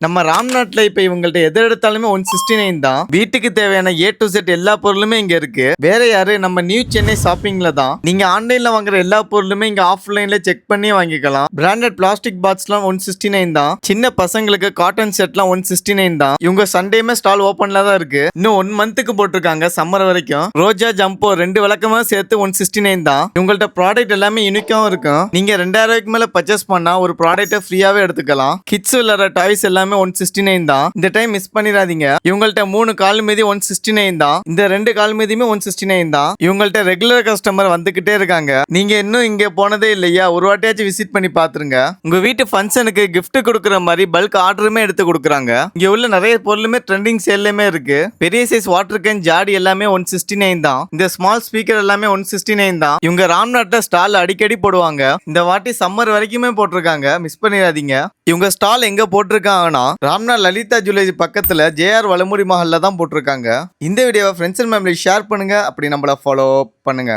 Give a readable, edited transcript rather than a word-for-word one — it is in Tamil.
நம்ம ராம்நாட்ல இப்ப இவங்கள்ட்ட எது எடுத்தாலுமே 169 தான். வீட்டுக்கு தேவையான A to Z எல்லா பொருளுமே இங்க இருக்கு. வேற யாரு, நம்ம நியூ சென்னை ஷாப்பிங்ல தான். நீங்க ஆன்லைன்ல வாங்குற எல்லா பொருளுமே இங்க ஆஃப்லைன்ல செக் பண்ணி வாங்கிக்கலாம். பிராண்டட் பிளாஸ்டிக் பாக்ஸ்லாம் 169 தான். சின்ன பசங்களுக்கு காட்டன் செட்லாம் 169 தான். இவங்க சண்டேமே ஸ்டால் ஓபன்ல தான் இருக்கு. இன்னும் 1 மந்த்துக்கு போட்டிருக்காங்க, சம்மர் வரைக்கும். ரோஜா ஜம்போ 2 விளக்கமா சேர்த்து 169 தான். இவங்கள்ட்ட ப்ராடக்ட் எல்லாமே யூனிக்காவும் இருக்கும். நீங்க 2000 ரூபாய்க்கு மேல பர்ச்சேஸ் பண்ணா ஒரு ப்ராடக்ட்டை ஃப்ரீயாவே எடுத்துக்கலாம். கிட்ஸ் விளையாடுற டாய்ஸ் எல்லாமே 169 தான். இந்த டைம் மிஸ் பண்ணிடாதீங்க. இவங்கள்ட்ட 3 கால் மீதி 169 தான். இந்த 2 கால் மீதியுமே 169 தான். இவங்கள்ட்ட ரெகுலர் கஸ்டமர் வந்துகிட்டே இருக்காங்க. நீங்க இன்னும் இங்க போனதே இல்லையா, ஒரு வாட்டியாச்சும் விசிட் பண்ணி பாத்துருங்க. உங்க வீட்டு ஃபங்க்ஷனுக்கு கிஃப்ட் கொடுக்குற மாதிரி பல்க் ஆர்டருமே எடுத்து கொடுக்குறாங்க. இங்க உள்ள நிறைய பொருளுமே ட்ரெண்டிங் சேல்லுமே இருக்கு. பெரிய சைஸ் வாட்டர் கேன் ஜாடி எல்லாமே 169 தான். இந்த ஸ்மால் ஸ்பீக்கர் எல்லாமே 169 தான். இவங்க ராம்நாட்ல ஸ்டால் அடிக்கடி போடுவாங்க. இந்த வாட்டி சம்மர் வரைக்குமே போட்டிருக்காங்க, மிஸ் பண்ணிடாதீங்க. இவங்க ஸ்டால் எங்க போட்டிருக்காங்கன்னா ராம்நாத் லலிதா ஜுவல்லரி பக்கத்துல JR வலமுடி மஹல்ல தான் போட்டிருக்காங்க. இந்த வீடியோவை ஃப்ரெண்ட்ஸ் அண்ட் ஃபேமிலி ஷேர் பண்ணுங்க. அப்படி நம்மள ஃபாலோ பண்ணுங்க.